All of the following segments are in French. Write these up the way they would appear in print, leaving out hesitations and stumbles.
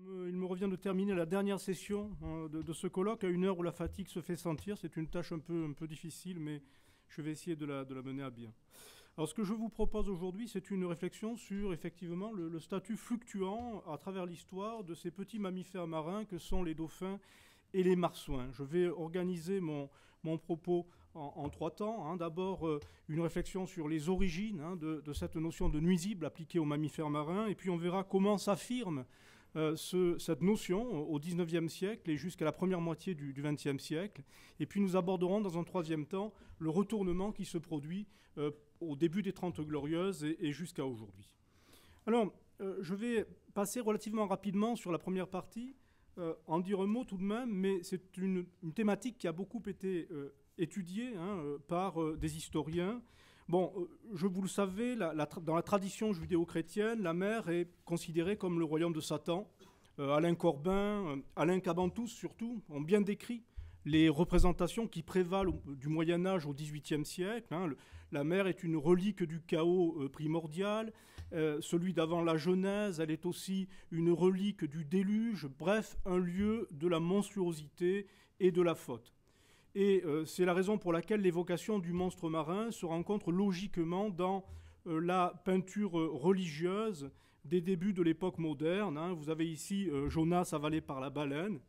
Il me revient de terminer la dernière session de ce colloque à une heure où la fatigue se fait sentir. C'est une tâche un peu difficile, mais je vais essayer de la mener à bien. Alors, ce que je vous propose aujourd'hui, c'est une réflexion sur, effectivement, le statut fluctuant à travers l'histoire de ces petits mammifères marins que sont les dauphins et les marsouins. Je vais organiser mon propos en trois temps. D'abord, une réflexion sur les origines de cette notion de nuisible appliquée aux mammifères marins, et puis on verra comment s'affirme cette notion au XIXe siècle et jusqu'à la première moitié du XXe siècle. Et puis nous aborderons dans un troisième temps le retournement qui se produit au début des Trente Glorieuses et jusqu'à aujourd'hui. Alors, je vais passer relativement rapidement sur la première partie, en dire un mot tout de même, mais c'est une thématique qui a beaucoup été étudiée par des historiens. Bon, vous le savez, dans la tradition judéo-chrétienne, la mer est considérée comme le royaume de Satan. Alain Corbin, Alain Cabantous surtout, ont bien décrit les représentations qui prévalent du Moyen-Âge au XVIIIe siècle. La mer est une relique du chaos primordial. Celui d'avant la Genèse, elle est aussi une relique du déluge. Bref, un lieu de la monstruosité et de la faute. Et c'est la raison pour laquelle l'évocation du monstre marin se rencontre logiquement dans la peinture religieuse des débuts de l'époque moderne. Vous avez ici Jonas avalé par la baleine.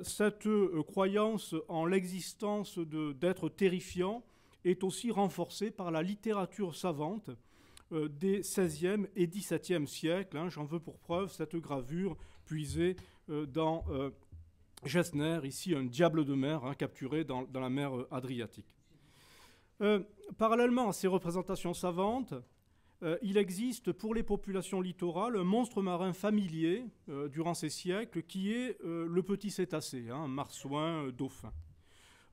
Cette croyance en l'existence d'êtres terrifiants est aussi renforcée par la littérature savante des XVIe et XVIIe siècles. J'en veux pour preuve cette gravure puisée dans Gessner, ici un diable de mer capturé dans la mer Adriatique. Parallèlement à ces représentations savantes, il existe pour les populations littorales un monstre marin familier durant ces siècles qui est le petit cétacé, un marsouin dauphin.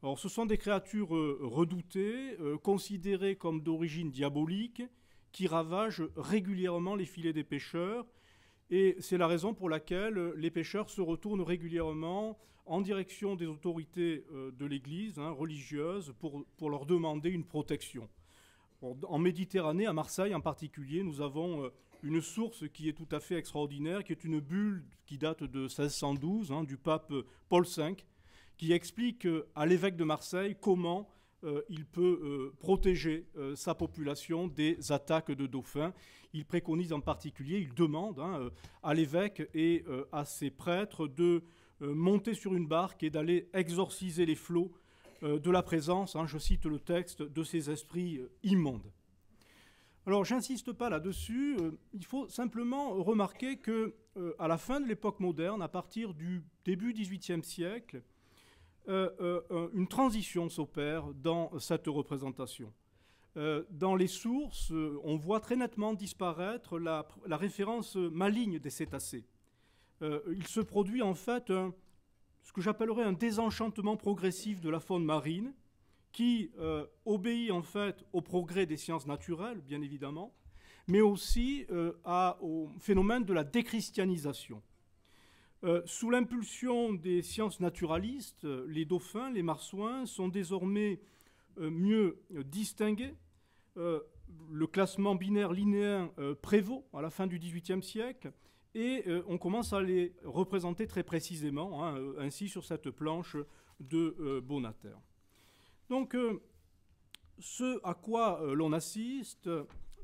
Alors, ce sont des créatures redoutées, considérées comme d'origine diabolique, qui ravagent régulièrement les filets des pêcheurs. Et c'est la raison pour laquelle les pêcheurs se retournent régulièrement en direction des autorités de l'Église religieuse pour leur demander une protection. En Méditerranée, à Marseille en particulier, nous avons une source qui est tout à fait extraordinaire, qui est une bulle qui date de 1612 du pape Paul V, qui explique à l'évêque de Marseille comment il peut protéger sa population des attaques de dauphins. Il préconise en particulier, il demande à l'évêque et à ses prêtres de monter sur une barque et d'aller exorciser les flots de la présence, je cite le texte, de ces esprits immondes. Alors, j'insiste pas là-dessus, il faut simplement remarquer qu'à la fin de l'époque moderne, à partir du début XVIIIe siècle, une transition s'opère dans cette représentation. Dans les sources, on voit très nettement disparaître la référence maligne des cétacés. Il se produit en fait ce que j'appellerais un désenchantement progressif de la faune marine qui obéit en fait au progrès des sciences naturelles, bien évidemment, mais aussi au phénomène de la déchristianisation. Sous l'impulsion des sciences naturalistes, les dauphins, les marsouins sont désormais mieux distingués. Le classement binaire linéen prévaut à la fin du XVIIIe siècle et on commence à les représenter très précisément, ainsi sur cette planche de Bonater. Donc, ce à quoi l'on assiste,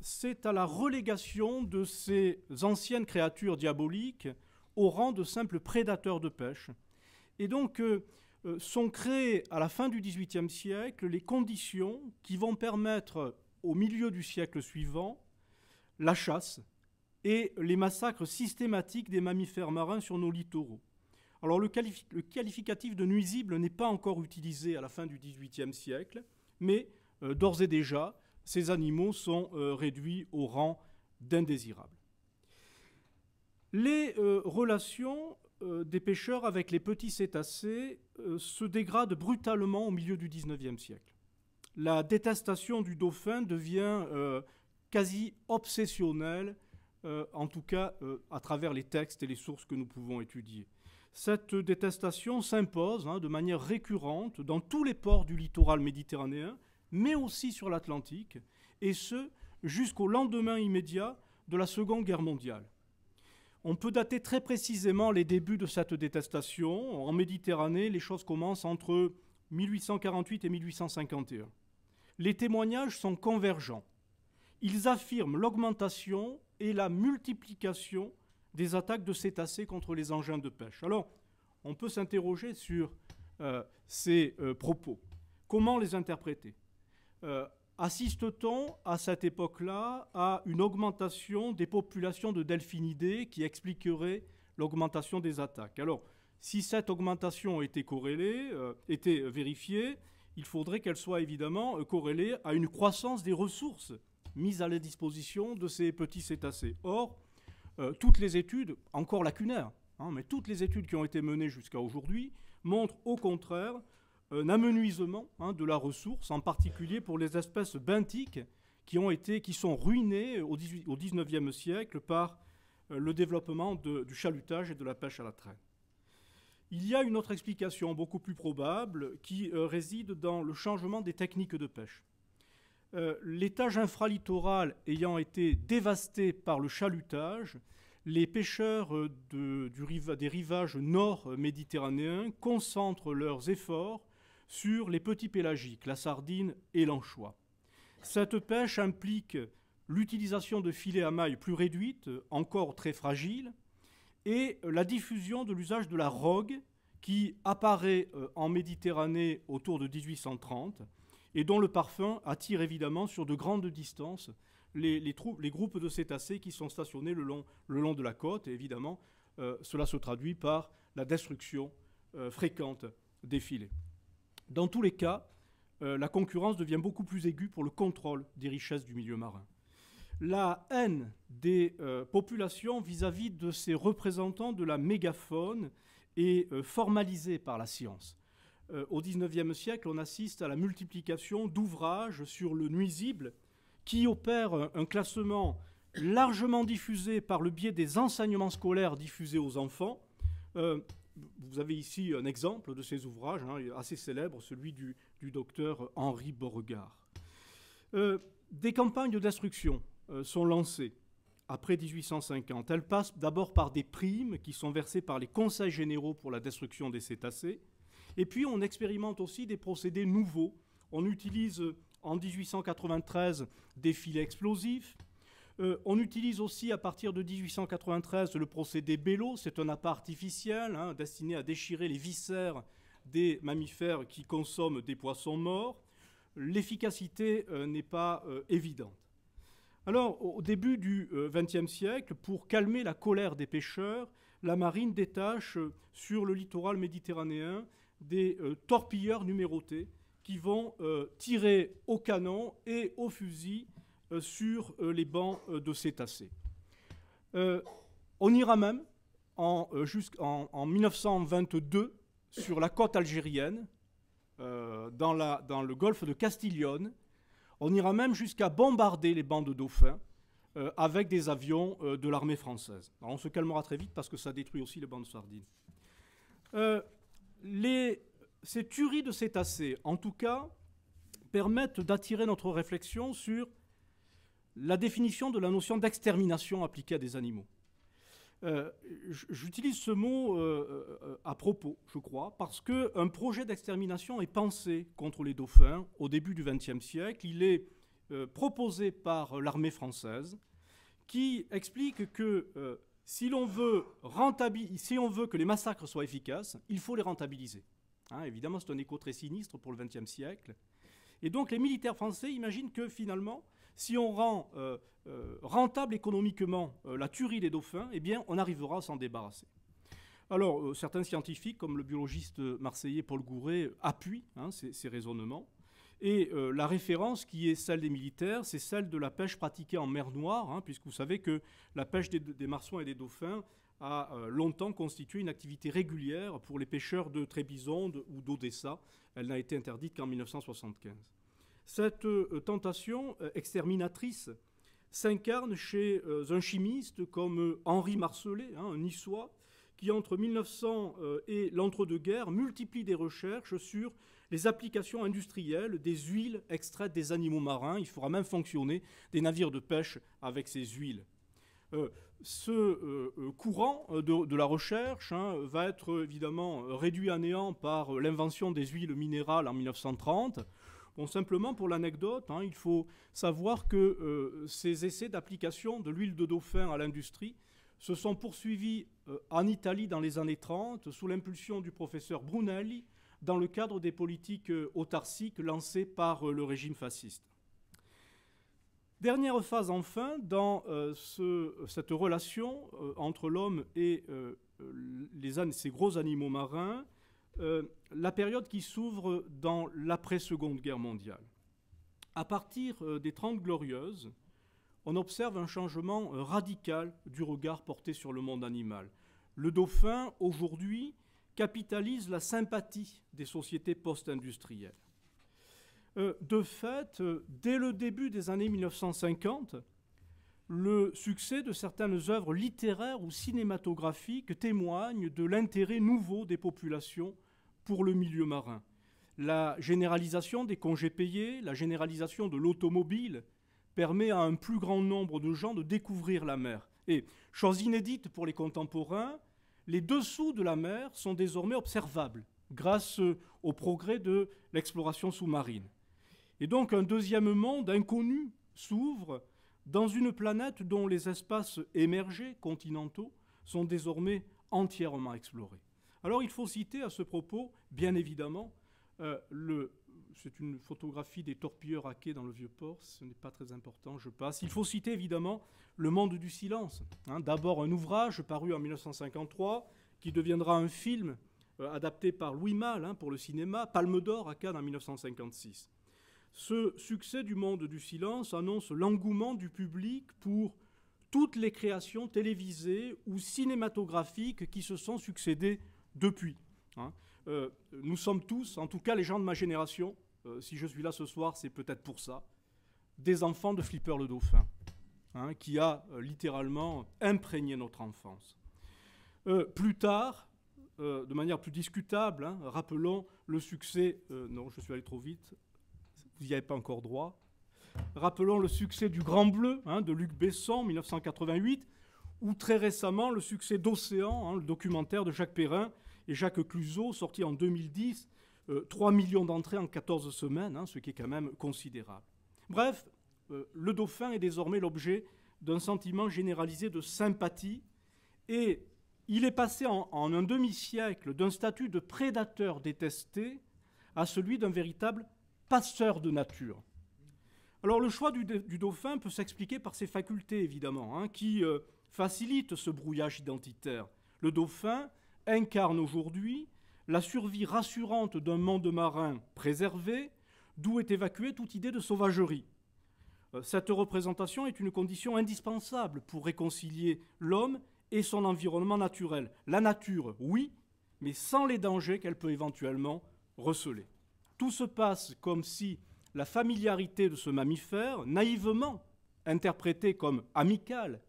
c'est à la relégation de ces anciennes créatures diaboliques au rang de simples prédateurs de pêche. Et donc, sont créées à la fin du XVIIIe siècle les conditions qui vont permettre, au milieu du siècle suivant, la chasse et les massacres systématiques des mammifères marins sur nos littoraux. Alors, le qualificatif de nuisible n'est pas encore utilisé à la fin du XVIIIe siècle, mais d'ores et déjà, ces animaux sont réduits au rang d'indésirables. Les relations des pêcheurs avec les petits cétacés se dégradent brutalement au milieu du XIXe siècle. La détestation du dauphin devient quasi obsessionnelle, en tout cas à travers les textes et les sources que nous pouvons étudier. Cette détestation s'impose de manière récurrente dans tous les ports du littoral méditerranéen, mais aussi sur l'Atlantique, et ce, jusqu'au lendemain immédiat de la Seconde Guerre mondiale. On peut dater très précisément les débuts de cette détestation. En Méditerranée, les choses commencent entre 1848 et 1851. Les témoignages sont convergents. Ils affirment l'augmentation et la multiplication des attaques de cétacés contre les engins de pêche. Alors, on peut s'interroger sur ces propos. Comment les interpréter ? Assiste-t-on à cette époque-là à une augmentation des populations de delphinidés qui expliquerait l'augmentation des attaques? Alors, si cette augmentation était corrélée, était vérifiée, il faudrait qu'elle soit évidemment corrélée à une croissance des ressources mises à la disposition de ces petits cétacés. Or, toutes les études, encore lacunaires, mais toutes les études qui ont été menées jusqu'à aujourd'hui montrent au contraire un amenuisement de la ressource, en particulier pour les espèces benthiques qui sont ruinées au XIXe siècle par le développement du chalutage et de la pêche à la traîne. Il y a une autre explication beaucoup plus probable qui réside dans le changement des techniques de pêche. L'étage infralittoral ayant été dévasté par le chalutage, les pêcheurs des rivages nord méditerranéens concentrent leurs efforts sur les petits pélagiques, la sardine et l'anchois. Cette pêche implique l'utilisation de filets à mailles plus réduites, encore très fragiles, et la diffusion de l'usage de la rogue qui apparaît en Méditerranée autour de 1830 et dont le parfum attire évidemment sur de grandes distances les groupes de cétacés qui sont stationnés le long de la côte. Et évidemment, cela se traduit par la destruction fréquente des filets. Dans tous les cas, la concurrence devient beaucoup plus aiguë pour le contrôle des richesses du milieu marin. La haine des populations vis-à-vis de ces représentants de la mégafaune est formalisée par la science. Au XIXe siècle, on assiste à la multiplication d'ouvrages sur le nuisible qui opèrent un classement largement diffusé par le biais des enseignements scolaires diffusés aux enfants. Vous avez ici un exemple de ces ouvrages, assez célèbre, celui du docteur Henri Beauregard. Des campagnes de destruction sont lancées après 1850. Elles passent d'abord par des primes qui sont versées par les conseils généraux pour la destruction des cétacés. Et puis on expérimente aussi des procédés nouveaux. On utilise en 1893 des filets explosifs. On utilise aussi à partir de 1893 le procédé Bello. C'est un appât artificiel destiné à déchirer les viscères des mammifères qui consomment des poissons morts. L'efficacité n'est pas évidente. Alors, au début du XXe siècle, pour calmer la colère des pêcheurs, la marine détache sur le littoral méditerranéen des torpilleurs numérotés qui vont tirer au canon et au fusil sur les bancs de cétacés. On ira même en 1922 sur la côte algérienne, dans le golfe de Castiglione. On ira même jusqu'à bombarder les bancs de dauphins avec des avions de l'armée française. Alors on se calmera très vite parce que ça détruit aussi les bancs de sardines. Ces tueries de cétacés, en tout cas, permettent d'attirer notre réflexion sur la définition de la notion d'extermination appliquée à des animaux. J'utilise ce mot à propos, je crois, parce qu'un projet d'extermination est pensé contre les dauphins au début du XXe siècle. Il est proposé par l'armée française, qui explique que si l'on veut que les massacres soient efficaces, il faut les rentabiliser. Évidemment, c'est un écho très sinistre pour le XXe siècle. Et donc les militaires français imaginent que finalement, si on rend rentable économiquement la tuerie des dauphins, eh bien, on arrivera à s'en débarrasser. Alors, certains scientifiques, comme le biologiste marseillais Paul Gouret, appuient ces raisonnements. Et la référence qui est celle des militaires, c'est celle de la pêche pratiquée en mer Noire, puisque vous savez que la pêche des marsouins et des dauphins a longtemps constitué une activité régulière pour les pêcheurs de Trébizonde ou d'Odessa. Elle n'a été interdite qu'en 1975. Cette tentation exterminatrice s'incarne chez un chimiste comme Henri Marcellé, un niçois, qui entre 1900 et l'entre-deux-guerres multiplie des recherches sur les applications industrielles des huiles extraites des animaux marins. Il fera même fonctionner des navires de pêche avec ces huiles. Ce courant de la recherche va être évidemment réduit à néant par l'invention des huiles minérales en 1930. Bon, simplement pour l'anecdote, il faut savoir que ces essais d'application de l'huile de dauphin à l'industrie se sont poursuivis en Italie dans les années 30 sous l'impulsion du professeur Brunelli dans le cadre des politiques autarciques lancées par le régime fasciste. Dernière phase enfin dans cette relation entre l'homme et ces gros animaux marins, la période qui s'ouvre dans l'après-Seconde Guerre mondiale. À partir des 30 Glorieuses, on observe un changement radical du regard porté sur le monde animal. Le dauphin, aujourd'hui, capitalise la sympathie des sociétés post-industrielles. De fait, dès le début des années 1950, le succès de certaines œuvres littéraires ou cinématographiques témoigne de l'intérêt nouveau des populations pour le milieu marin. La généralisation des congés payés, la généralisation de l'automobile permet à un plus grand nombre de gens de découvrir la mer. Et, chose inédite pour les contemporains, les dessous de la mer sont désormais observables grâce au progrès de l'exploration sous-marine. Et donc un deuxième monde inconnu s'ouvre dans une planète dont les espaces émergés, continentaux, sont désormais entièrement explorés. Alors il faut citer à ce propos, bien évidemment, c'est une photographie des torpilleurs à quai dans le Vieux-Port, ce n'est pas très important, je passe. Il faut citer évidemment Le Monde du silence. D'abord un ouvrage paru en 1953 qui deviendra un film adapté par Louis Malle pour le cinéma, Palme d'Or à Cannes en 1956. Ce succès du Monde du silence annonce l'engouement du public pour toutes les créations télévisées ou cinématographiques qui se sont succédées depuis. Nous sommes tous, en tout cas les gens de ma génération, si je suis là ce soir, c'est peut-être pour ça, des enfants de Flipper le Dauphin, qui a littéralement imprégné notre enfance. Plus tard, de manière plus discutable, rappelons le succès... non, je suis allé trop vite, vous n'y avez pas encore droit. Rappelons le succès du Grand Bleu, de Luc Besson, 1988, ou très récemment le succès d'Océan, le documentaire de Jacques Perrin et Jacques Cluzot, sorti en 2010, 3 millions d'entrées en 14 semaines, ce qui est quand même considérable. Bref, le dauphin est désormais l'objet d'un sentiment généralisé de sympathie et il est passé en un demi-siècle d'un statut de prédateur détesté à celui d'un véritable passeur de nature. Alors le choix du dauphin peut s'expliquer par ses facultés, évidemment, qui facilitent ce brouillage identitaire. Le dauphin incarne aujourd'hui la survie rassurante d'un monde marin préservé, d'où est évacuée toute idée de sauvagerie. Cette représentation est une condition indispensable pour réconcilier l'homme et son environnement naturel. La nature, oui, mais sans les dangers qu'elle peut éventuellement receler. Tout se passe comme si la familiarité de ce mammifère, naïvement interprétée comme amicale,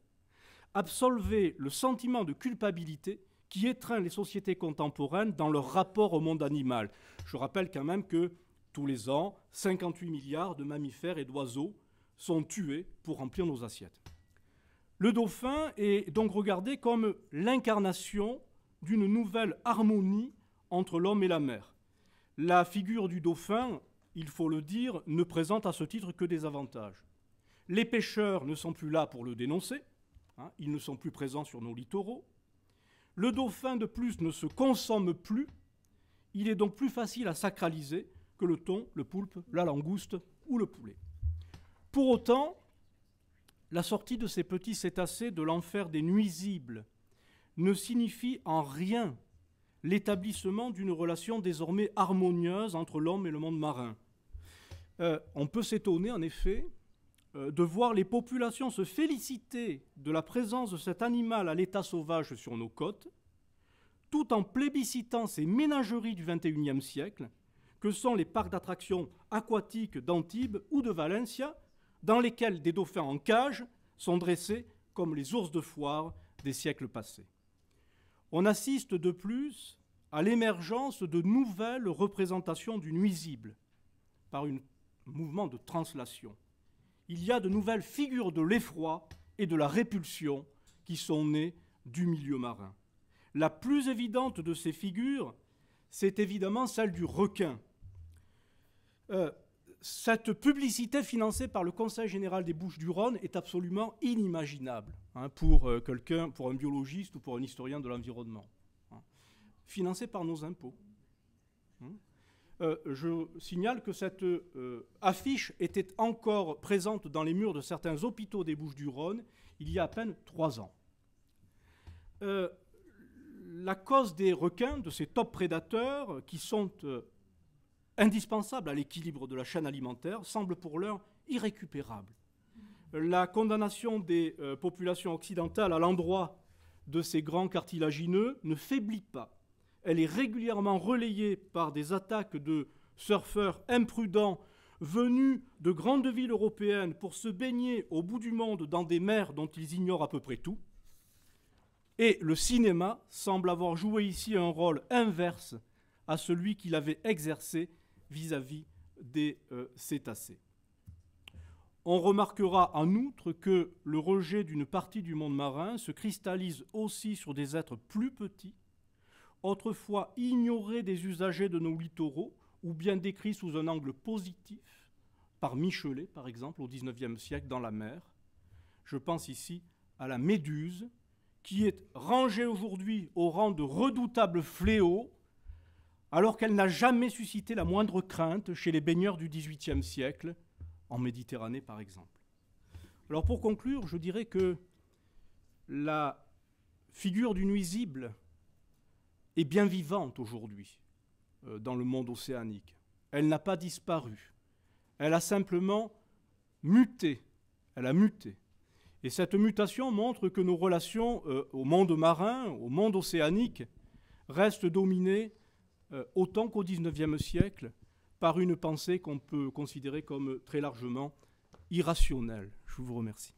absolvait le sentiment de culpabilité qui étreint les sociétés contemporaines dans leur rapport au monde animal. Je rappelle quand même que tous les ans, 58 milliards de mammifères et d'oiseaux sont tués pour remplir nos assiettes. Le dauphin est donc regardé comme l'incarnation d'une nouvelle harmonie entre l'homme et la mer. La figure du dauphin, il faut le dire, ne présente à ce titre que des avantages. Les pêcheurs ne sont plus là pour le dénoncer, ils ne sont plus présents sur nos littoraux. Le dauphin, de plus, ne se consomme plus, il est donc plus facile à sacraliser que le thon, le poulpe, la langouste ou le poulet. Pour autant, la sortie de ces petits cétacés de l'enfer des nuisibles ne signifie en rien l'établissement d'une relation désormais harmonieuse entre l'homme et le monde marin. On peut s'étonner, en effet, de voir les populations se féliciter de la présence de cet animal à l'état sauvage sur nos côtes, tout en plébiscitant ces ménageries du XXIe siècle, que sont les parcs d'attractions aquatiques d'Antibes ou de Valencia, dans lesquels des dauphins en cage sont dressés comme les ours de foire des siècles passés. On assiste de plus à l'émergence de nouvelles représentations du nuisible par un mouvement de translation. Il y a de nouvelles figures de l'effroi et de la répulsion qui sont nées du milieu marin. La plus évidente de ces figures, c'est évidemment celle du requin. Cette publicité financée par le Conseil général des Bouches-du-Rhône est absolument inimaginable pour quelqu'un, pour un biologiste ou pour un historien de l'environnement. Financée par nos impôts. Je signale que cette affiche était encore présente dans les murs de certains hôpitaux des Bouches-du-Rhône il y a à peine 3 ans. La cause des requins, de ces top prédateurs qui sont indispensables à l'équilibre de la chaîne alimentaire, semble pour l'heure irrécupérable. La condamnation des populations occidentales à l'endroit de ces grands cartilagineux ne faiblit pas. Elle est régulièrement relayée par des attaques de surfeurs imprudents venus de grandes villes européennes pour se baigner au bout du monde dans des mers dont ils ignorent à peu près tout. Et le cinéma semble avoir joué ici un rôle inverse à celui qu'il avait exercé vis-à-vis des cétacés. On remarquera en outre que le rejet d'une partie du monde marin se cristallise aussi sur des êtres plus petits, autrefois ignorés des usagers de nos littoraux, ou bien décrits sous un angle positif, par Michelet, par exemple, au XIXe siècle, dans la mer. Je pense ici à la méduse, qui est rangée aujourd'hui au rang de redoutable fléau, alors qu'elle n'a jamais suscité la moindre crainte chez les baigneurs du XVIIIe siècle, en Méditerranée par exemple. Alors pour conclure, je dirais que la figure du nuisible est bien vivante aujourd'hui dans le monde océanique. Elle n'a pas disparu. Elle a simplement muté. Elle a muté. Et cette mutation montre que nos relations au monde marin, au monde océanique, restent dominées autant qu'au XIXe siècle par une pensée qu'on peut considérer comme très largement irrationnelle. Je vous remercie.